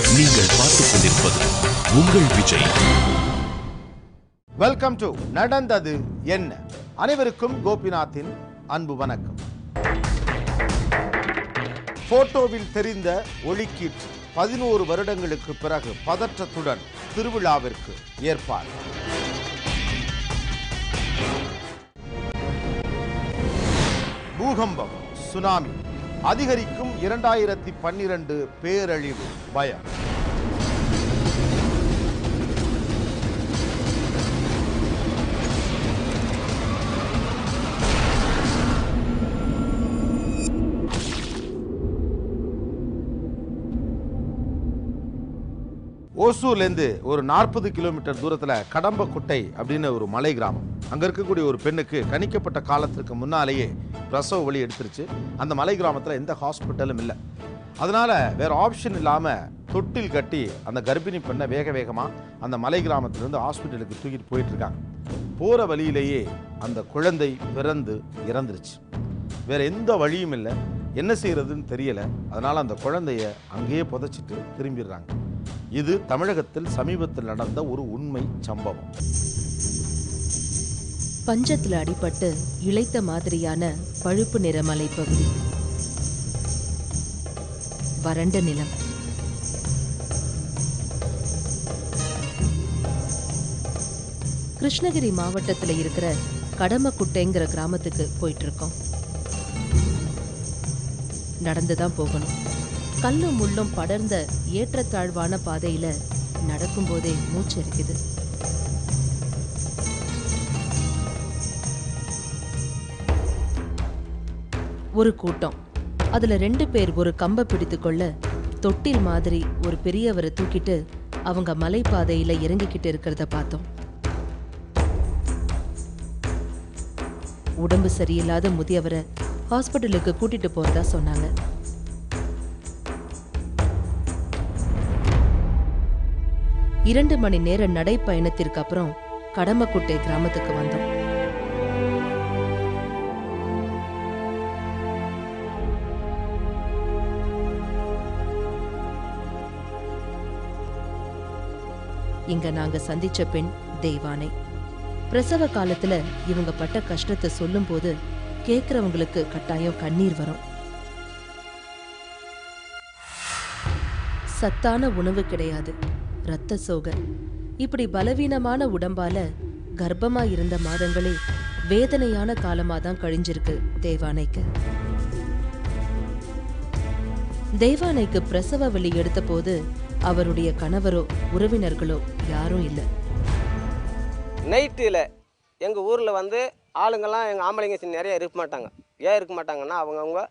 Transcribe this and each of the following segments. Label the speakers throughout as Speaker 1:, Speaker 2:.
Speaker 1: நீங்கள் பார்த்துக் கொண்டிருப்பது உங்கள் விஜய்.
Speaker 2: வெல்கம் டு நடந்தது என்ன. அனைவருக்கும் கோபிநாத்தின் அன்பு வணக்கம். போட்டோவில் தெரிந்த ஒளிக்கீற்று 11 வருடங்களுக்கு பிறகு பதற்றத்துடன் திருவிழாவிற்கு ஏற்பாடு. பூகம்பம், சுனாமி, அதிகரிக்கும் 2012 பேரழிவு பயம். ஓசூர்லேருந்து ஒரு 40 கிலோமீட்டர் தூரத்தில் கடம்பக்குட்டை அப்படின்னு ஒரு மலை கிராமம். அங்கே இருக்கக்கூடிய ஒரு பெண்ணுக்கு கணிக்கப்பட்ட காலத்திற்கு முன்னாலேயே பிரசவ வலி எடுத்துருச்சு. அந்த மலை கிராமத்தில் எந்த ஹாஸ்பிட்டலும் இல்லை. அதனால் வேறு ஆப்ஷன் இல்லாமல் தொட்டில் கட்டி அந்த கர்ப்பிணி பெண்ணை வேக வேகமாக அந்த மலை கிராமத்திலேருந்து ஹாஸ்பிட்டலுக்கு தூக்கிட்டு போயிட்டுருக்காங்க. போகிற வழியிலேயே அந்த குழந்தை பிறந்து இறந்துருச்சு. வேறு எந்த வழியும் இல்லை, என்ன செய்கிறதுன்னு தெரியலை. அதனால் அந்த குழந்தைய அங்கேயே புதைச்சிட்டு திரும்பிடுறாங்க. இது தமிழகத்தில் சமீபத்தில் நடந்த ஒரு உண்மை சம்பவம்.
Speaker 3: பஞ்சத்தில் அடிபட்டு இளைத்த மாதிரியான பழுப்பு நிற மலைப்பகுதி, வறண்ட நிலம். கிருஷ்ணகிரி மாவட்டத்தில் இருக்கிற கடம்பக்குட்டைங்கிற கிராமத்துக்கு போயிட்டு இருக்கோம். நடந்துதான் போகணும். கல்லும் முள்ளும் படர்ந்த ஏற்றத்தாழ்வான பாதையில நடக்கும்போதே மூச்சு இருக்குது. ஒரு கூட்டம். அதுல 2 பேர் ஒரு கம்பை பிடித்துக்கொள்ள தொட்டில் மாதிரி ஒரு பெரியவரை தூக்கிட்டு அவங்க மலைப்பாதையில இறங்கிக்கிட்டு இருக்கிறத பார்த்தோம். உடம்பு சரியில்லாத முதியவரை ஹாஸ்பிட்டலுக்கு கூட்டிட்டு போறதா சொன்னாங்க. இரண்டு மணி நேர நடைப்பயணத்திற்கு அப்புறம் கடம்பக்குட்டை கிராமத்துக்கு வந்தோம். இங்க நாங்க சந்திச்ச பெண் தெய்வானை. பிரசவ காலத்துல இவங்க பட்ட கஷ்டத்தை சொல்லும் போது கேக்குறவங்களுக்கு கட்டாயம் கண்ணீர் வரும். சத்தான உணவு கிடையாது, இரத்த சோகை. இப்படி பலவீனமான உடம்பால கர்ப்பமா இருந்த மாதங்களே வேதனையான காலமா தான் கழிஞ்சிருக்கு தெய்வானைக்கு. தெய்வானைக்கு பிரசவ வலி எடுத்த போது அவருடைய கணவரோ உறவினர்களோ யாரும் இல்லை.
Speaker 4: நைட்டில் எங்கள் ஊரில் ஆளுங்கள்லாம் எங்கள் ஆம்பளைங்க நிறைய இருக்க மாட்டாங்க. ஏன் இருக்க மாட்டாங்கன்னா அவங்கவுங்க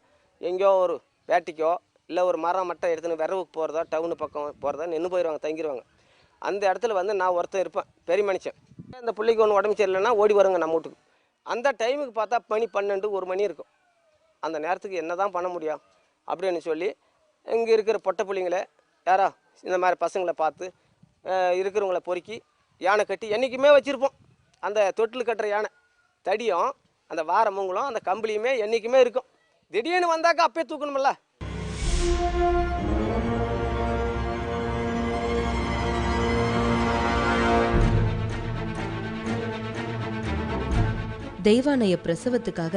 Speaker 4: எங்கேயோ ஒரு வேட்டிக்கோ இல்லை ஒரு மரம் மட்டும் எடுத்துன்னு விரவுக்கு போகிறதோ டவுனு பக்கம் போகிறதோ நின்று போயிடுவாங்க, தங்கிடுவாங்க. அந்த இடத்துல நான் ஒருத்தர் இருப்பேன், பெரிய மனுஷன். இந்த பிள்ளைக்கு ஒன்று உடம்பு சரியில்லைன்னா ஓடி வருங்க நம்ம வீட்டுக்கு. அந்த டைமுக்கு பார்த்தா மணி 12, 1 மணி இருக்கும். அந்த நேரத்துக்கு என்ன தான் பண்ண முடியும் அப்படின்னு சொல்லி இங்கே இருக்கிற பொட்டை பிள்ளைங்களை யாரோ இந்த மாதிரி பசங்களை பார்த்து இருக்கிறவங்கள பொறுக்கி யானை கட்டி என்றைக்குமே வச்சுருப்போம். அந்த தொட்டில் கட்டுற யானை தடியும் அந்த வாரமுங்களும் அந்த கம்பளியுமே என்றைக்குமே இருக்கும். திடீர்னு வந்தாக்கா அப்பயே தூக்கணுமில்ல.
Speaker 3: தெய்வானைய பிரசவத்துக்காக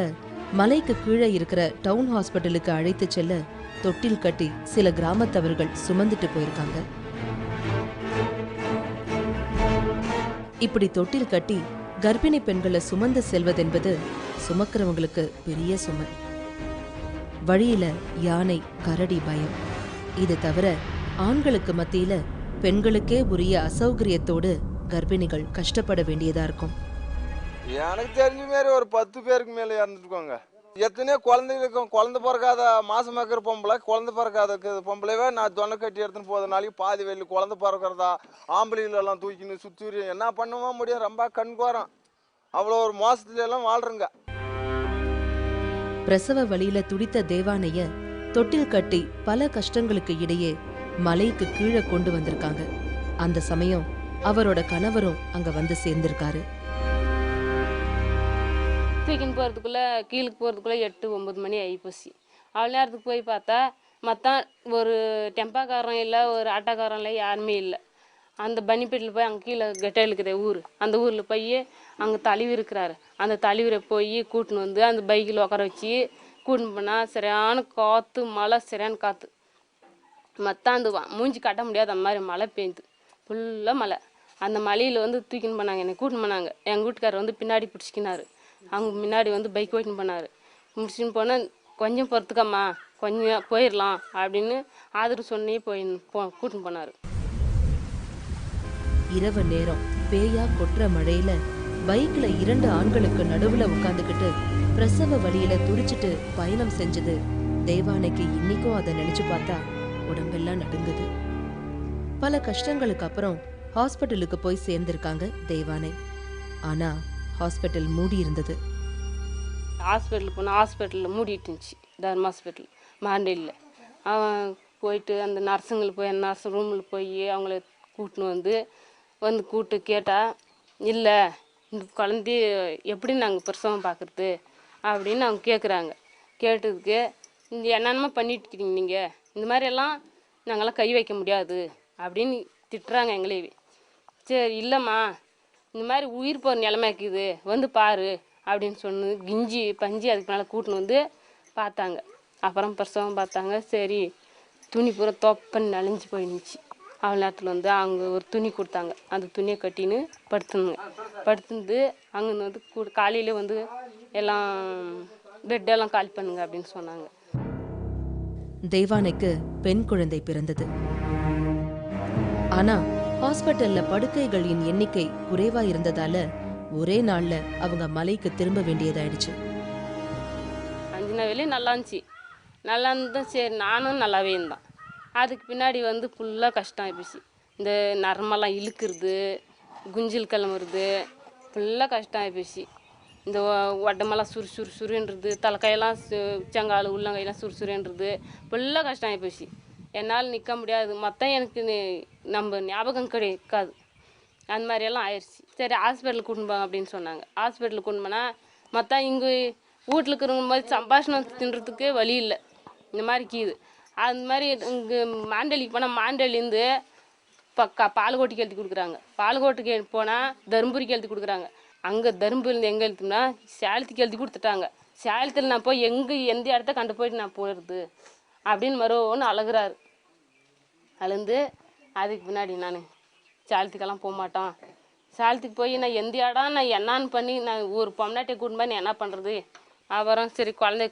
Speaker 3: மலைக்கு கீழே இருக்கிற டவுன் ஹாஸ்பிட்டலுக்கு அழைத்து செல்ல தொட்டில் கட்டி சில கிராமத்தவர்கள் சுமந்துட்டு போயிருக்காங்க. இப்படி தொட்டில் கட்டி கர்ப்பிணி பெண்களை சுமந்து செல்வதென்பது சுமக்கிறவங்களுக்கு பெரிய சுமை. வழியில யானை, கரடி பயம். இது தவிர ஆண்களுக்கு மத்தியில பெண்களுக்கே உரிய அசௌகரியத்தோடு கர்ப்பிணிகள் கஷ்டப்பட வேண்டியதா இருக்கும்.
Speaker 5: எனக்கு தெரிஞ்ச மாரி ஒரு 10 பேருக்கு மேலே இறந்துருக்கோங்க. எத்தனையோ குழந்தைகள் இருக்கும். குழந்தை பிறக்காத மாசம் இருக்கிற பொம்பளை, குழந்தை பிறக்காத பொம்பளைவே நான் தொண்டை கட்டி எடுத்துன்னு போகிற நாளைக்கு பாதி வெளியில் குழந்தை பிறக்கிறதா ஆம்பளைகளெல்லாம் தூக்கின்னு சுற்றி என்ன பண்ணவா முடியும். ரொம்ப கண்கோரம். அவ்வளோ ஒரு மோசத்துல எல்லாம் வாழ்றங்க.
Speaker 3: பிரசவ வழியில துடித்த தேவானைய தொட்டில் கட்டி பல கஷ்டங்களுக்கு இடையே மலைக்கு கீழே கொண்டு வந்திருக்காங்க. அந்த சமயம் அவரோட கணவரும் அங்க வந்து சேர்ந்திருக்காரு.
Speaker 6: தூக்கின்னு போகிறதுக்குள்ளே கீழுக்கு போகிறதுக்குள்ளே 8, 9 மணி ஆகிப்போச்சு. அவ்வளோ நேரத்துக்கு போய் பார்த்தா மற்ற ஒரு டெம்பாக்காரன் இல்லை, ஒரு ஆட்டோக்காரன் இல்லை, யாருமே இல்லை. அந்த பனிப்பேட்டில் போய் அங்கே கீழே கெட்ட இருக்குது ஊர், அந்த ஊரில் போய் அங்கே தலைவர் இருக்கிறாரு. அந்த தலைவரை போய் கூட்டின்னு வந்து அந்த பைக்கில் உட்கார வச்சு கூட்டின்னு போனால் சரியான காற்று, மழை, சரியான காற்று. மற்ற அந்த மூஞ்சி கட்ட முடியாது, அந்த மாதிரி மழை பெய்யுது, ஃபுல்லாக மழை. அந்த மலையில் வந்து தூக்கின்னு போனாங்க, என்னை கூட்டின்னு போனாங்க. எங்கள் வீட்டுக்காரர் வந்து பின்னாடி பிடிச்சிக்கினாரு, அவங்க முன்னாடி வந்து பைக் ஓட்டின்னு போனார். முடிச்சுன்னு போனால் கொஞ்சம் பொறுத்துக்கம்மா, கொஞ்சம் போயிடலாம் அப்படின்னு ஆதரவு சொன்னே கூட்டின்னு போனார்.
Speaker 3: இரவு நேரம் பேயா கொட்டுற மழையில பைக்ல 2 ஆண்களுக்கு நடுவுல உட்காந்துக்கிட்டு பிரசவ வழியில துடிச்சிட்டு பயணம் செஞ்சது தெய்வானைக்கு இன்னைக்கும் அதை நினைச்சு பார்த்தா உடம்பெல்லாம் நடுங்குது. பல கஷ்டங்களுக்கு அப்புறம் ஹாஸ்பிட்டலுக்கு போய் சேர்ந்திருக்காங்க தெய்வானை. ஆனா ஹாஸ்பிட்டல் மூடி இருந்தது.
Speaker 6: ஹாஸ்பிட்டலுக்கு போனால் ஹாஸ்பிட்டலில் மூடிட்டு இருந்துச்சு, தர்மா ஹாஸ்பிட்டல் மாண்டேலியில். அவன் போயிட்டு அந்த நர்ஸுங்களுக்கு போய் நர்ஸ் ரூமில் போய் அவங்கள கூட்டின்னு வந்து கூப்பிட்டு கேட்டால், இல்லை இந்த குழந்தைய எப்படி நாங்கள் பிரசவம் பார்க்குறது அப்படின்னு அவங்க கேட்குறாங்க. கேட்டதுக்கு இந்த என்னென்னமோ பண்ணிட்டுருக்கீங்க நீங்கள், இந்த மாதிரியெல்லாம் நாங்கள்லாம் கை வைக்க முடியாது அப்படின்னு திட்டுறாங்க எங்களையே. சரி இல்லைம்மா, இந்த மாதிரி உயிர் போகிற நிலமை இருக்குது, வந்து பாரு அப்படின்னு சொன்னது கிஞ்சி பஞ்சி அதுக்கு மேலே கூட்டின்னு வந்து பார்த்தாங்க. அப்புறம் பிரசவம் பார்த்தாங்க. சரி, துணி பூரா தொப்பன்னு நனைஞ்சு போயிடுச்சு. அவ்வளோ நேரத்தில் வந்து அவங்க ஒரு துணி கொடுத்தாங்க, அந்த துணியை கட்டின்னு படுத்துருந்து அங்கே வந்து காலையில் வந்து எல்லாம் பெட்டெல்லாம் காலி பண்ணுங்க அப்படின்னு சொன்னாங்க.
Speaker 3: தெய்வானைக்கு பெண் குழந்தை பிறந்தது. ஆனா ஹாஸ்பிட்டல்ல படுக்கைகளின் எண்ணிக்கை குறைவா இருந்ததால ஒரே நாள்ல அவங்க மலைக்கு திரும்ப வேண்டியதாயிடுச்சு.
Speaker 6: 5 நாள் வெளியே நல்லா இருந்துச்சு, நல்லா இருந்ததும் சரி நானும் நல்லாவே இருந்தேன். அதுக்கு பின்னாடி வந்து ஃபுல்லாக கஷ்டம் ஆகிப்போச்சு. இந்த நரம்பெல்லாம் இழுக்கிறது, குஞ்சில் கிளம்புறது, ஃபுல்லாக கஷ்டம் ஆகிப்போச்சு. இந்த உடம்பெல்லாம் சுறுன்றது, தலைக்கையெல்லாம் செங்கால் உள்ளங்கையெல்லாம் சுறுன்றது, ஃபுல்லாக கஷ்டம் ஆகிப்போச்சு. என்னால் நிற்க முடியாது, மொத்தம் எனக்கு நம்ம ஞாபகம் கிடைக்காது, அந்த மாதிரியெல்லாம் ஆயிடுச்சு. சரி ஹாஸ்பிட்டலுக்கு கூட்டின்னு போங்க அப்படின்னு சொன்னாங்க. ஹாஸ்பிட்டலுக்கு கூட்டின்னு போனால் மொத்தம் இங்கே வீட்டில் இருக்கிறவங்க மாதிரி சம்பாஷணம் தின்றதுக்கு வழி இல்லை, இந்த மாதிரி கீது. அந்த மாதிரி இங்கே மாண்டலிக்கு போனால் மாண்டலிருந்து பாலக்கோட்டுக்கு எழுதி கொடுக்குறாங்க. பாலக்கோட்டுக்கு போனால் தருமபுரிக்கு எழுதி கொடுக்குறாங்க. அங்கே தருமபுரிலேருந்து எங்கே எழுதினா சேலத்துக்கு எழுதி கொடுத்துட்டாங்க. சேலத்தில் நான் போய் எந்த இடத்த கண்டு போயிட்டு நான் போயிடுறது அப்படின்னு மறுபடியும் அழுகுறாரு. அழுந்து அதுக்கு பின்னாடி நான் சேலத்துக்கெல்லாம் போக மாட்டோம், சேலத்துக்கு போய் நான் எந்த இடம் நான் என்னான்னு பண்ணி நான் ஒரு பொம்னாட்டியை கூட்டின்னு போய் என்ன பண்ணுறது. அப்புறம் சரி குழந்தைய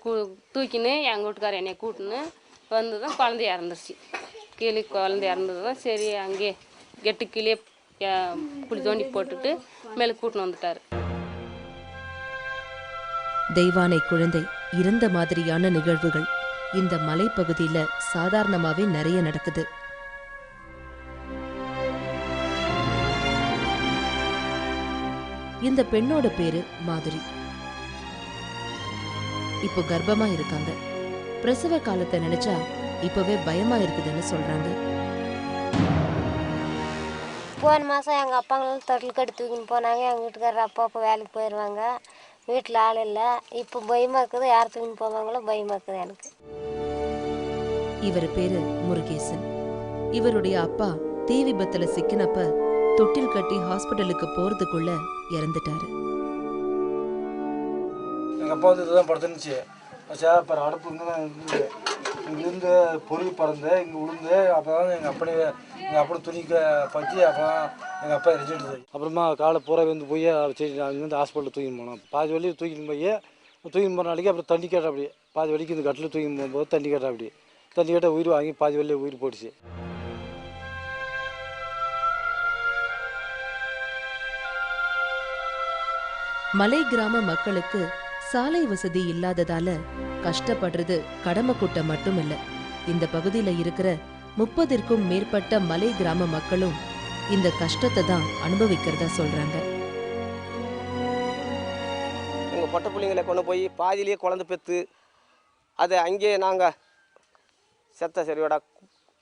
Speaker 6: தூக்கின்னு எங்கள் வீட்டுக்காரர் என்னை கூட்டின்னு வந்து தான் குழந்தை இறந்துருச்சு. கீழே குழந்தை இறந்தது தான் சரி அங்கே கெட்டு கீழே புளி தோண்டி போட்டுட்டு மேலே கூட்டின்னு வந்துட்டார்.
Speaker 3: தெய்வானை குழந்தை இறந்த மாதிரியான நிகழ்வுகள் இந்த மலைப்பகுதியில சாதாரணமாவே நிறைய நடக்குது. இந்த பெண்ணோட பேரு மாதுரி. இப்போ கர்ப்பமா இருக்காங்க. பிரசவ காலத்தை நினைச்சா இப்பவே பயமா இருக்குதுன்னு சொல்றாங்க.
Speaker 7: போன மாதம் எங்கள் அப்பாங்களும் தொட்டில் கட்டி தூக்கின்னு போனாங்க. எங்கள் வீட்டுக்காரர் அப்பா வேலைக்கு போயிடுவாங்க, வீட்டில் ஆள் இல்லை. இப்போ பயமாக இருக்குது, யார் தூக்கின்னு போவாங்களோ பயமாக இருக்குது எனக்கு.
Speaker 3: இவர் பேரு முருகேசன். இவருடைய அப்பா தீ விபத்துல சிக்கினப்ப தொட்டில் கட்டி ஹாஸ்பிட்டலுக்கு போறதுக்குள்ள இறந்துட்டாரு.
Speaker 8: எங்கள் அப்பா வந்து இதுதான் படுத்துருந்துச்சு. அப்புறம் அடுப்பு இங்கே தான் இருந்துச்சு. இங்கேருந்து பொருள் பறந்து இங்கே விழுந்து அப்போ தான் எங்கள் அப்படி துணிக்க பற்றி அப்போ எங்கள் அப்பா எரிஞ்சிடுது. அப்புறமா காலை பூரா வந்து போய் சரி அங்கேருந்து ஹாஸ்பிட்டலில் தூக்கின்னு போனோம். பாதி வழியில் தூக்கின்னு போகிற நாளைக்கு அப்புறம் தண்ணி கேட்டால் அப்படி பாதி வலிக்கு இந்த கட்டில் தூக்கின்னு போகும்போது தண்ணி கேட்டால் அப்படி தண்ணி கேட்டால் உயிர் வாங்கி பாதி வழியில் உயிர் போயிடுச்சு.
Speaker 3: மலை கிராம மக்களுக்கு சாலை வசதி இல்லாததால கஷ்டப்படுறது கடமக்குட்டை மட்டும் இல்ல, இந்த பகுதியில இருக்கிற 30ற்கும் மேற்பட்ட மலை கிராம மக்களும் இந்த கஷ்டத்தை தான் அனுபவிக்கிறதா சொல்றாங்க.
Speaker 4: எங்க பொட்ட பிள்ளைங்களை கொண்டு போய் பாதியிலேயே குழந்தை பெற்று அதை அங்கேயே நாங்கள் செத்த சரியோட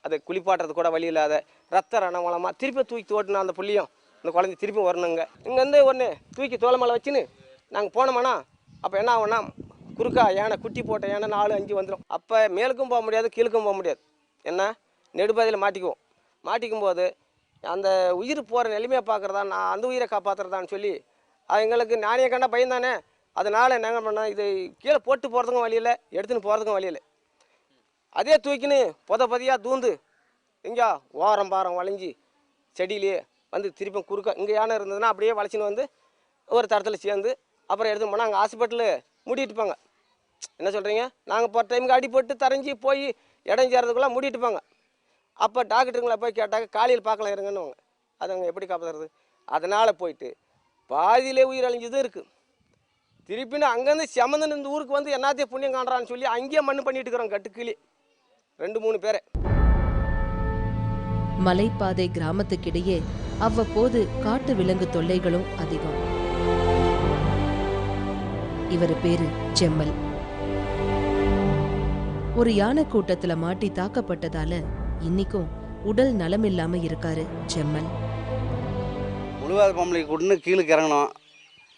Speaker 4: அதை குளிப்பாட்டுறது கூட வழி இல்லாத ரத்த ரணமலமாக திருப்பி தூக்கி ஓட்டுனா அந்த புள்ளியும் அந்த குழந்தை திருப்பி வரணுங்க. இங்கேருந்து ஒன்று தூக்கி தோலை மேலே வச்சுன்னு நாங்கள் போனோம்னா அப்போ என்ன ஆகும்னா குறுக்கா யானை குட்டி போட்ட யானை 4-5 வந்துடும். அப்போ மேலுக்கும் போக முடியாது, கீழுக்கும் போக முடியாது. என்ன நெடுபாதையில் மாட்டிக்கும் போது அந்த உயிர் போகிற நிலைமையை பார்க்குறதா, நான் அந்த உயிரை காப்பாற்றுறதான்னு சொல்லி எங்களுக்கு நானே கண்டா பயந்தானே. அதனால் என்ன பண்ணேன், இது கீழே போட்டு போகிறதுக்கும் வழியில், எடுத்துன்னு போகிறதுக்கும் வழியில், அதே தூக்கின்னு பொதியாக தூந்து எங்கேயா ஓரம் பாரம் வளைஞ்சி செடியிலே வந்து திருப்பி குறுக்க இங்கே யானை இருந்ததுன்னா அப்படியே வளைச்சின்னு வந்து ஒரு தரத்தில் சேர்ந்து அப்புறம் எடுத்துன்னு போனால் அங்கே ஹாஸ்பிட்டலு மூடிட்டுப்பாங்க. என்ன சொல்கிறீங்க, நாங்கள் போகிற டைமுக்கு அடிபட்டு தரைஞ்சி போய் இடம் சேர்றதுக்குள்ளே மூடிட்டுப்பாங்க. அப்போ டாக்டருங்களை போய் கேட்டாங்க, காலையில் பார்க்கலாம் இருங்கன்னுவாங்க. அது அங்கே எப்படி காப்பாற்றுறது? அதனால் போயிட்டு பாதியிலே உயிர் அழிஞ்சதும் இருக்குது. திருப்பின்னு அங்கேருந்து செமந்து இந்த ஊருக்கு வந்து என்னத்தையும் புண்ணியம் காண்றான்னு சொல்லி அங்கேயே மண்ணு பண்ணிட்டு இருக்கிறோம், கட்டுக்கிளி 2-3 பேரை.
Speaker 3: மலைப்பாதை கிராமத்துக்கிடையே அவ்வப்போது காட்டு விலங்கு தொல்லைகளும் அதிகம். இவர் பேரு செம்மல். ஒரு யானை கூட்டத்துல மாட்டி தாக்கப்பட்டதால இன்னைக்கும் உடல் நலமில்லாம இருக்காரு செம்மல்.
Speaker 9: முழுவாத பொம்பளை கூட்டுன்னு கீழுக்கு இறங்கணும்,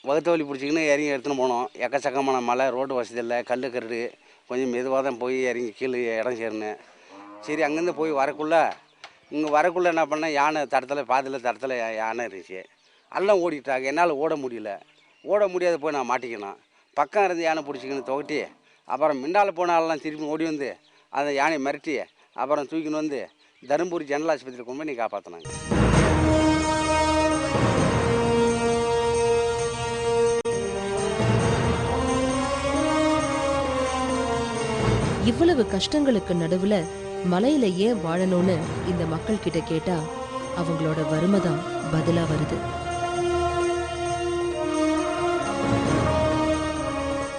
Speaker 9: வகுத்த வலி பிடிச்சிக்கின்னு இறங்கி எடுத்துன்னு போனோம். எக்கச்சக்கமான மலை, ரோடு வசதி இல்லை, கல் கருடு, கொஞ்சம் மெதுவாக தான் போய் இறங்கி கீழே இடம் சேரணும். சரி, அங்கேருந்து போய் இங்கே வரக்குள்ளே என்ன பண்ணேன், யானை பாதியில் தடத்தில் யானை இருந்துச்சு. எல்லாம் ஓடிட்டாங்க, என்னால் ஓட முடியாத போய் நான் மாட்டிக்கணும். பக்கம் இருந்து யானை பிடிச்சிக்கின்னு துவட்டி அப்புறம் மிண்டால் போன ஆளெல்லாம் திருப்பி ஓடி வந்து அந்த யானையை மிரட்டி அப்புறம் தூக்கின்னு வந்து தருமபுரி ஜெனரல் ஆஸ்பத்திரியில் கொண்டு போய் நீ காப்பாற்றினாங்க.
Speaker 3: இவ்வளவு கஷ்டங்களுக்கு நடுவுல மலையில ஏன் வாழணும்னு இந்த மக்கள் கிட்ட கேட்டா அவங்களோட வறுமைதான் பதிலா வருது.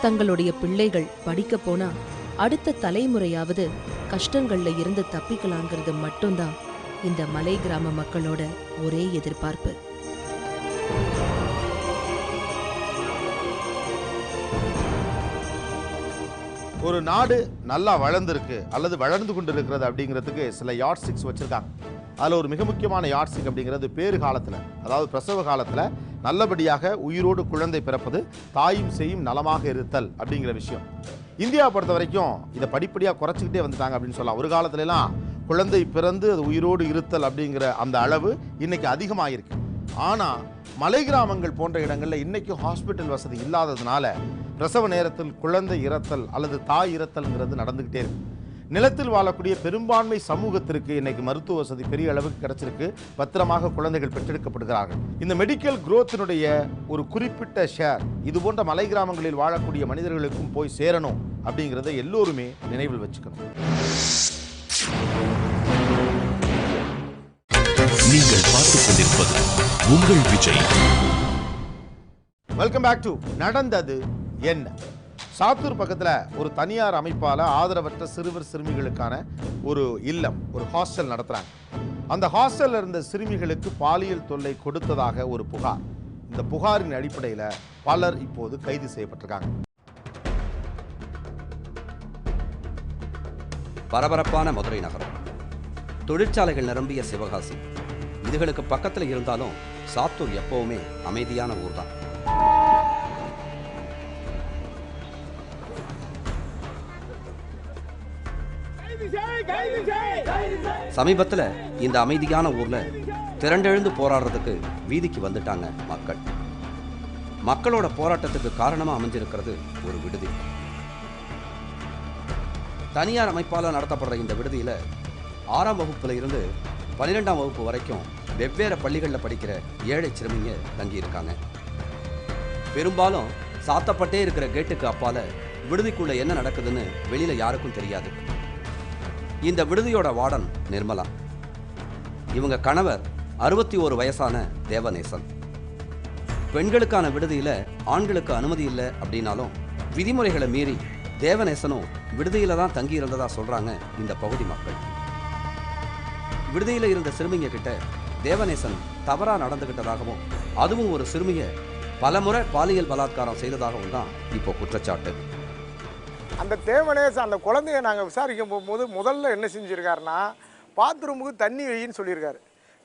Speaker 3: தங்களுடைய பிள்ளைகள் படிக்க போனா அடுத்த தலைமுறையாவது கஷ்டங்கள்ல இருந்து தப்பிக்கலாங்கிறது மட்டும்தான் இந்த மலை கிராம மக்களோட ஒரே எதிர்பார்ப்பு.
Speaker 2: ஒரு நாடு நல்லா வளர்ந்துருக்கு அல்லது வளர்ந்து கொண்டு இருக்கிறது அப்படிங்கிறதுக்கு சில யார்ட் ஸ்டிக்ஸ் வச்சிருக்காங்க. அதில் ஒரு மிக முக்கியமான யார்ட் ஸ்டிக் அப்படிங்கிறது பேறு காலத்தில், அதாவது பிரசவ காலத்தில் நல்லபடியாக உயிரோடு குழந்தை பிறப்பது, தாயும் செய்யும் நலமாக இருத்தல் அப்படிங்கிற விஷயம். இந்தியாவை பொறுத்த வரைக்கும் இதை படிப்படியாக குறைச்சிக்கிட்டே வந்துட்டாங்க அப்படின்னு சொல்லலாம். ஒரு காலத்துலலாம் குழந்தை பிறந்து அது உயிரோடு இருத்தல் அப்படிங்கிற அந்த அளவு இன்னைக்கு அதிகமாகிருக்கு. ஆனால் மலை கிராமங்கள் போன்ற இடங்களில் இன்னைக்கும் ஹாஸ்பிட்டல் வசதி இல்லாததுனால பிரசவ நேரத்தில் குழந்தை இறத்தல் அல்லது தாய் இறத்தல்ங்கிறது நடந்துகிட்டே இருக்கு. நிலத்தில் வாழக்கூடிய பெரும்பான்மை சமூகத்திற்கு இன்னைக்கு மருத்துவ வசதி பெரிய அளவுக்கு கிடைச்சிருக்கு, பத்திரமாக குழந்தைகள் பெற்றெடுக்கப்படுகிறார்கள். இந்த மெடிக்கல் குரோத்தினுடைய ஒரு குறிப்பிட்ட ஷேர் இது போன்ற மலை கிராமங்களில் வாழக்கூடிய மனிதர்களுக்கும் போய் சேரணும் அப்படிங்கிறத எல்லோருமே நினைவில் வச்சுக்கணும்.
Speaker 1: நீங்கள் பார்த்துக் கொண்டிருப்பது உங்கள் விஜய்.
Speaker 2: வெல்கம் பேக் டு நடந்தது என்ன. சாத்தூர் பக்கத்தில் ஒரு தனியார் அமைப்பால் ஆதரவற்ற சிறுவர் சிறுமிகளுக்கான ஒரு இல்லம், ஒரு ஹாஸ்டல் நடத்துகிறாங்க. அந்த ஹாஸ்டலில் இருந்த சிறுமிகளுக்கு பாலியல் தொல்லை கொடுத்ததாக ஒரு புகார். இந்த புகாரின் அடிப்படையில் பலர் இப்போது கைது செய்யப்பட்டிருக்காங்க.
Speaker 10: பரபரப்பான மதுரை நகரம், தொழிற்சாலைகள் நிரம்பிய சிவகாசி, இதுகளுக்கு பக்கத்தில் இருந்தாலும் சாத்தூர் எப்பவுமே அமைதியான ஊர் தான். சமீபத்தில் இந்த அமைதியான ஊர்ல திரண்டெழுந்து போராடுறதுக்கு வீதிக்கு வந்துட்டாங்க மக்கள். மக்களோட போராட்டத்துக்கு காரணமா அமைஞ்சிருக்கிறது ஒரு விடுதி. தனியார் அமைப்பால் நடத்தப்படுற இந்த விடுதியில 6ஆம் வகுப்புல இருந்து 12ஆம் வகுப்பு வரைக்கும் வெவ்வேறு பள்ளிகளில் படிக்கிற ஏழை சிறுமிங்க தங்கியிருக்காங்க. பெரும்பாலும் சாத்தப்பட்டே இருக்கிற கேட்டுக்கு அப்பால விடுதிக்குள்ள என்ன நடக்குதுன்னு வெளியில யாருக்கும் தெரியாது. இந்த விடுதியோட வார்டன் நிர்மலா, இவங்க கணவர் 61 வயசான தேவநேசன். பெண்களுக்கான விடுதியில ஆண்களுக்கு அனுமதி இல்லை அப்படின்னாலும் விதிமுறைகளை மீறி தேவநேசனும் விடுதியில தான் தங்கி இருந்ததா சொல்றாங்க இந்த பகுதி மக்கள். விடுதியில இருந்த சிறுமிங்க கிட்ட தேவநேசன் தவறா நடந்துகிட்டதாகவும் அதுவும் ஒரு சிறுமிய பலமுறை பாலியல் பலாத்காரம் செய்ததாகவும் தான் இப்போ குற்றச்சாட்டு.
Speaker 11: அந்த தேவநேசன் அந்த குழந்தைய நாங்கள் விசாரிக்க போகும்போது முதல்ல என்ன செஞ்சுருக்காருன்னா, பாத்ரூமுக்கு தண்ணி வையின்னு சொல்லியிருக்காரு.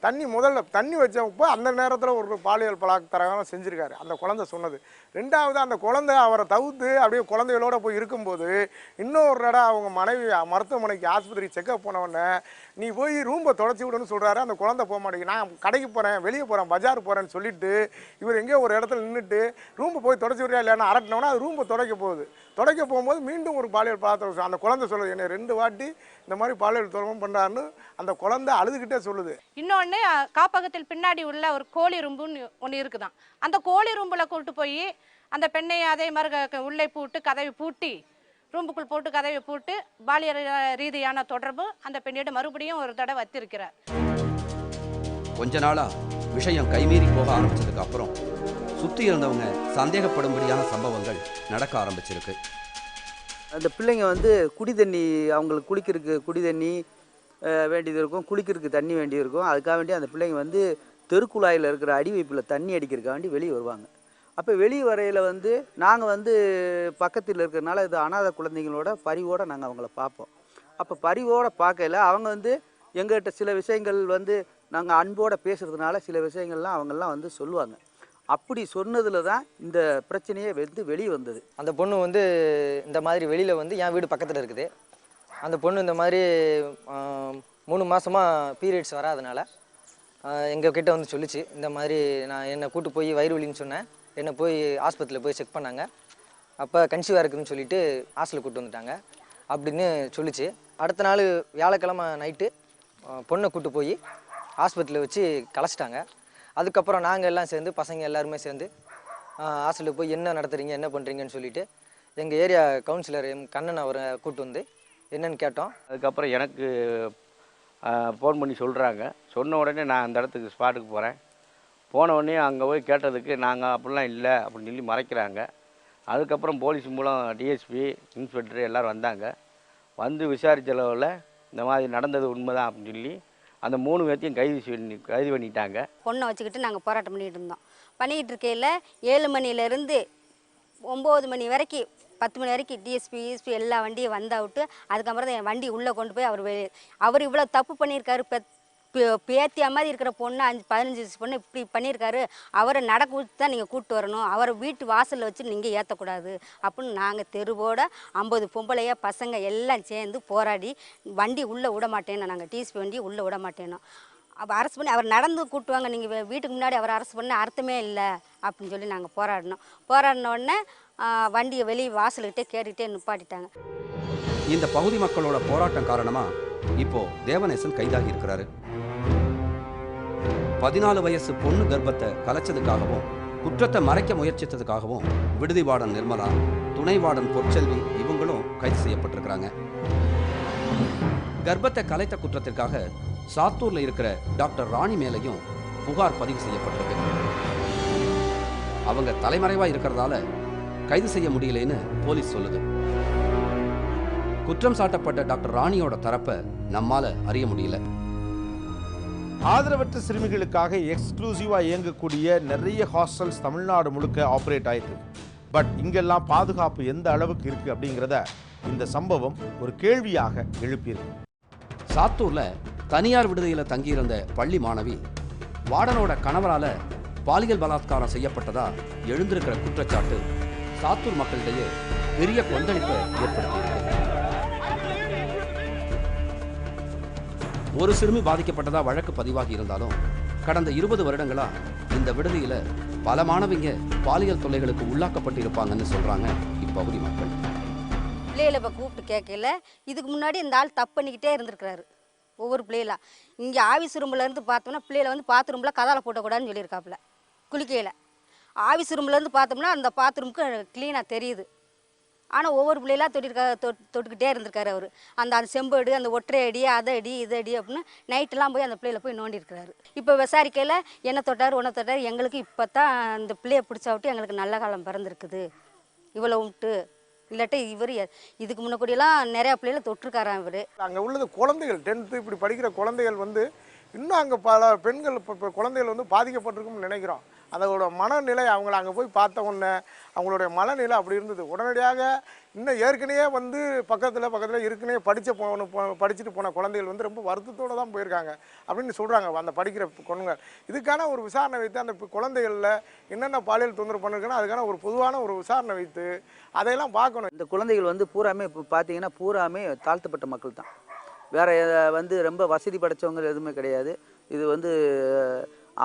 Speaker 11: தண்ணி முதல்ல தண்ணி வச்சப்போ அந்த நேரத்தில் ஒரு பாலியல் பலாத்காரம் செஞ்சுருக்காரு அந்த குழந்தை சொன்னது. ரெண்டாவது அந்த குழந்தை அவரை தவிர்த்து அப்படியே குழந்தைகளோட போய் இருக்கும்போது இன்னொரு இடம் அவங்க மனைவி மருத்துவமனைக்கு ஆஸ்பத்திரி செக்அப் போனவொடனே நீ போய் ரூம்பை தொடச்சி விடுன்னு சொல்கிறாரு. அந்த குழந்தை போக மாட்டேங்குது. நான் கடைக்கு போகிறேன், வெளியே போகிறேன், பஜார் போகிறேன்னு சொல்லிட்டு இவர் எங்கேயோ ஒரு இடத்துல நின்றுட்டு ரூம்பை போய் தொடச்சி விடுறா இல்லைன்னா அரட்டினோன்னா அது ரூம்பை துடைக்க போகுது. துடைக்க போகும்போது மீண்டும் ஒரு பாலியல் பலாத்காரம் அந்த குழந்தை சொல்லுது, என்னை 2 வாட்டி இந்த மாதிரி பாலியல் துரோகம் பண்ணுறாருன்னு அந்த குழந்தை அழுதுகிட்டே சொல்லுது.
Speaker 12: இன்னொன்று காப்பகத்தில் பின்னாடி உள்ள ஒரு கோழி ரூம்புன்னு ஒன்று இருக்குதான். அந்த கோழி ரூம்பில் கூப்பிட்டு போய் அந்த பெண்ணை அதே மாதிரி உள்ளே பூட்டு கதவை பூட்டி ரூம்புக்குள் போட்டு கதவை பூட்டு பாலியல் ரீதியான தொடர்பு அந்த பெண்ணிடம் மறுபடியும் ஒரு தடவை வத்திருக்கிறார்.
Speaker 10: கொஞ்ச நாளா விஷயம் கைமீறி போக ஆரம்பிச்சதுக்கு அப்புறம் சுற்றி இருந்தவங்க சந்தேகப்படும்படியான சம்பவங்கள் நடக்க ஆரம்பிச்சிருக்கு.
Speaker 13: அந்த பிள்ளைங்க வந்து குடி தண்ணி அவங்களுக்கு குளிக்கிறதுக்கு குடி தண்ணி வேண்டியது இருக்கும், குளிக்கிறதுக்கு தண்ணி வேண்டியது இருக்கும். அதுக்காக வேண்டி அந்த பிள்ளைங்க வந்து தெருக்குழாயில் இருக்கிற அடி வைப்பில் தண்ணி அடிக்கிறதுக்காக வேண்டி வெளியே வருவாங்க. அப்போ வெளியே வரையில் வந்து நாங்கள் வந்து பக்கத்தில் இருக்கிறனால இது அனாதை குழந்தைங்களோட பரிவோடு நாங்கள் அவங்கள பார்ப்போம். அப்போ பரிவோடு பார்க்கல அவங்க வந்து எங்கள்கிட்ட சில விஷயங்கள் வந்து நாங்கள் அன்போடு பேசுகிறதுனால சில விஷயங்கள்லாம் அவங்கெல்லாம் வந்து சொல்லுவாங்க. அப்படி சொன்னதில் தான் இந்த பிரச்சனையே வந்து வெளியே வந்தது.
Speaker 14: அந்த பொண்ணு வந்து இந்த மாதிரி வெளியில் வந்து என் வீடு பக்கத்தில் இருக்குது. அந்த பொண்ணு இந்த மாதிரி 3 மாதமாக பீரியட்ஸ் வராதனால எங்கள் கிட்டே வந்து சொல்லிச்சு. இந்த மாதிரி நான் என்னை கூட்டு போய் வயிறு வலின்னு சொன்னேன். என்னை போய் ஆஸ்பத்திரியில் போய் செக் பண்ணாங்க. அப்போ கன்சீவாக இருக்குதுன்னு சொல்லிட்டு ஹாஸ்டலில் கூப்பிட்டு வந்துட்டாங்க அப்படின்னு சொல்லிச்சு. அடுத்த நாள் வியாழக்கிழமை நைட்டு பொண்ணை கூப்பிட்டு போய் ஆஸ்பத்திரியில் வச்சு கலைச்சிட்டாங்க. அதுக்கப்புறம் நாங்கள் எல்லாம் சேர்ந்து பசங்க எல்லாருமே சேர்ந்து ஹாஸ்டலுக்கு போய் என்ன நடத்துகிறீங்க என்ன பண்ணுறீங்கன்னு சொல்லிட்டு எங்கள் ஏரியா கவுன்சிலர் கண்ணன் அவரை கூப்பிட்டு வந்து என்னென்னு கேட்டோம்.
Speaker 15: அதுக்கப்புறம் எனக்கு ஃபோன் பண்ணி சொல்கிறாங்க. சொன்ன உடனே நான் அந்த இடத்துக்கு ஸ்பாட்டுக்கு போகிறேன். போன உடனே அங்கே போய் கேட்டதுக்கு நாங்கள் அப்படிலாம் இல்லை அப்படின்னு சொல்லி மறைக்கிறாங்க. அதுக்கப்புறம் போலீஸ் மூலம் டிஎஸ்பி இன்ஸ்பெக்டர் எல்லோரும் வந்தாங்க. வந்து விசாரித்த அளவில் இந்த மாதிரி நடந்தது உண்மைதான் அப்படின்னு சொல்லி அந்த 3 பேர்த்தையும் கைது பண்ணிட்டாங்க.
Speaker 16: பொண்ணை வச்சுக்கிட்டு நாங்கள் போராட்டம் பண்ணிகிட்டு இருந்தோம். பண்ணிக்கிட்டு இருக்கையில் 7 மணிலேருந்து 9 மணி வரைக்கும் 10 மணி வரைக்கும் டிஎஸ்பி எல்லா வண்டியும் வந்தாவிட்டு அதுக்கப்புறம் தான் என் வண்டி உள்ளே கொண்டு போய் அவர் இவ்வளோ தப்பு பண்ணியிருக்காரு. பேத்தியா மாதிரி இருக்கிற பொண்ணு 15 வயசு பொண்ணு இப்படி பண்ணியிருக்காரு. அவரை நடக்க தான் நீங்கள் கூப்பிட்டு வரணும். அவரை வீட்டு வாசலில் வச்சு நீங்கள் ஏற்றக்கூடாது அப்படின்னு நாங்கள் தெருவோட 50 பொம்பளையா பசங்க எல்லாம் சேர்ந்து போராடி வண்டி உள்ளே விட மாட்டேன்னு நாங்கள் டிஎஸ்பி வண்டி உள்ளே விட மாட்டேனோம். அப்போ அரெஸ்ட் பண்ணி அவர் நடந்து கூட்டுவாங்க. நீங்கள் வீட்டுக்கு முன்னாடி அவர் அரெஸ்ட் பண்ண அர்த்தமே இல்லை அப்படின்னு சொல்லி நாங்கள் போராடின உடனே வண்டியை வெளியே வாசல்கிட்டே கேட்டுக்கிட்டே நிப்பாட்டிட்டாங்க.
Speaker 10: இந்த பகுதி மக்களோட போராட்டம் காரணமாக இப்போ தேவநேசன் கைதாகி இருக்கிறாரு. 14 வயசு பொண்ணு கர்ப்பத்தை கலைச்சதுக்காகவும் குற்றத்தை மறைக்க முயற்சித்ததுக்காகவும் விடுதி வார்டன் நிர்மலா, துணை வார்டன் பொற்செல்வி இவங்களும் கைது செய்யப்பட்டிருக்கிறாங்க. கர்ப்பத்தை கலைத்த குற்றத்திற்காக சாத்தூர்ல இருக்கிற டாக்டர் ராணி மேலையும் புகார் பதிவு செய்யப்பட்டிருக்கு. அவங்க தலைமறைவா இருக்கிறதால கைது செய்ய முடியலன்னு போலீஸ் சொல்லுது. குற்றம் சாட்டப்பட்ட டாக்டர் ராணியோட தரப்பை நம்மால அறிய முடியல.
Speaker 2: ஆதரவற்ற சிறுமிகளுக்காக எக்ஸ்க்ளூசிவாக இயங்கக்கூடிய நிறைய ஹாஸ்டல்ஸ் தமிழ்நாடு முழுக்க ஆப்ரேட் ஆயிட்டு. பட் இங்கெல்லாம் பாதுகாப்பு எந்த அளவுக்கு இருக்குது அப்படிங்கிறத இந்த சம்பவம் ஒரு கேள்வியாக எழுப்பியிருக்கு.
Speaker 10: சாத்தூர்ல தனியார் விடுதியில் தங்கியிருந்த பள்ளி மாணவி வார்டனோட கணவரால் பாலியல் பலாத்காரம் செய்யப்பட்டதா எழுந்திருக்கிற குற்றச்சாட்டு சாத்தூர் மக்களிடையே பெரிய கொந்தளிப்பை ஏற்படுத்தியிருக்கு. ஒரு சிறுமி பாதிக்கப்பட்டதா வழக்கு பதிவாகி இருந்தாலும் கடந்த 20 வருடங்களா இந்த விடுதியில பல மாணவிங்க பாலியல் தொல்லைகளுக்கு உள்ளாக்கப்பட்டிருப்பாங்கன்னு சொல்றாங்க இப்பகுதி மக்கள்.
Speaker 16: பிள்ளைகளை இப்போ கூப்பிட்டு கேட்கல. இதுக்கு முன்னாடி இந்த ஆள் தப்பு பண்ணிக்கிட்டே இருந்திருக்கிறாரு. ஒவ்வொரு பிள்ளைகளா இங்கே ஆஃபீஸ் ரூம்லேருந்து பார்த்தோம்னா பிள்ளைகளை வந்து பாத்ரூமில் கதால போட்டக்கூடாதுன்னு சொல்லியிருக்காப்புல. குளிக்கையில் ஆஃபீஸ் ரூம்லேருந்து பார்த்தோம்னா அந்த பாத்ரூமுக்கு க்ளீனாக தெரியுது. ஆனால் ஒவ்வொரு பிள்ளைலாம் தொட்டுக்கிட்டே இருந்திருக்காரு அவர். அந்த செம்பு அந்த ஒற்றை அடி அதை அடி இதை அடி அப்படின்னு நைட்டெல்லாம் போய் அந்த பிள்ளையில போய் நோண்டி இருக்கிறாரு. இப்போ விசாரிக்கையில் என்ன தொட்டார் உன்னை தொட்டார், எங்களுக்கு இப்போ தான் இந்த பிள்ளையை பிடிச்சா விட்டு எங்களுக்கு நல்ல காலம் பிறந்திருக்குது இவ்வளோ விட்டு இல்லாட்டி இவர் இதுக்கு முன்னக்கூடியெல்லாம் நிறையா பிள்ளைகளை தொட்டிருக்காராம் இவர்.
Speaker 11: அங்கே உள்ளது குழந்தைகள் 10th இப்படி படிக்கிற குழந்தைகள் வந்து இன்னும் அங்கே பல பெண்கள் இப்போ குழந்தைகள் வந்து பாதிக்கப்பட்டிருக்கும்னு நினைக்கிறோம். அதோட மனநிலை அவங்கள அங்கே போய் பார்த்த உடனே அவங்களுடைய மனநிலை அப்படி இருந்தது. உடனடியாக இன்னும் ஏற்கனவே வந்து பக்கத்தில் ஏற்கனவே படிச்சுட்டு போன குழந்தைகள் வந்து ரொம்ப வருத்தத்தோடு தான் போயிருக்காங்க அப்படின்னு சொல்கிறாங்க அந்த படிக்கிற பொண்ணுங்க. இதுக்கான ஒரு விசாரணை வைத்து அந்த குழந்தைகளில் என்னென்ன பாலியல் தொந்தரவு பண்ணிருக்குன்னா அதுக்கான ஒரு பொதுவான ஒரு விசாரணை வைத்து அதையெல்லாம் பார்க்கணும்.
Speaker 13: இந்த குழந்தைகள் வந்து பூராமே இப்போ பார்த்தீங்கன்னா பூராமே தாழ்த்தப்பட்ட மக்கள் தான். வேறு வந்து ரொம்ப வசதி படைத்தவங்க எதுவுமே கிடையாது. இது வந்து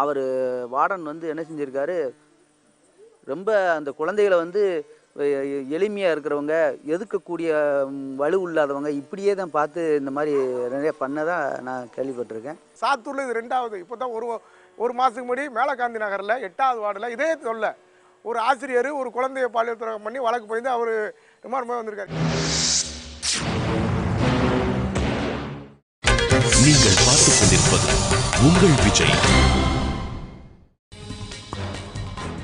Speaker 13: அவர் வார்டன் வந்து என்ன செஞ்சுருக்காரு, ரொம்ப அந்த குழந்தைகளை வந்து எளிமையாக இருக்கிறவங்க, எதுக்கக்கூடிய வலு இல்லாதவங்க இப்படியே தான் பார்த்து இந்த மாதிரி நிறைய பண்ணதான் நான் கேள்விப்பட்டிருக்கேன்.
Speaker 11: சாத்தூரில் இது 2வது. இப்போ தான் ஒரு மாதத்துக்கு முன்னாடி மேலகாந்தி நகரில் 8வது வார்டில் இதே சொல்ல ஒரு ஆசிரியர் ஒரு குழந்தைய பாலியல் துரோகம் பண்ணி வழக்கு போயிருந்து அவர் ரிமாண்ட் வந்திருக்காரு.
Speaker 1: நீங்கள் பார்த்துக் கொண்டிருப்பது உங்கள் விஜய்.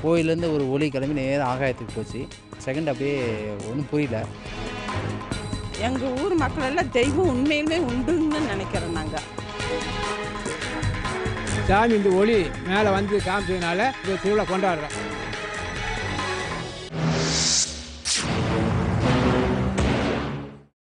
Speaker 17: கோயிலேருந்து ஒரு ஒளி கிளம்பி நேரம் ஆகாயத்துக்கு போச்சு. செகண்ட் அப்படியே ஒன்றும் புரியல.
Speaker 18: எங்கள் ஊர் மக்கள் எல்லாம் தெய்வம் உண்மையிலுமே உண்டுன்னு நினைக்கிறோம் நாங்கள்.
Speaker 19: சாமி இந்த ஒளி மேலே வந்து காமிச்சதுனால இந்த திருவிழா கொண்டாடுறோம்.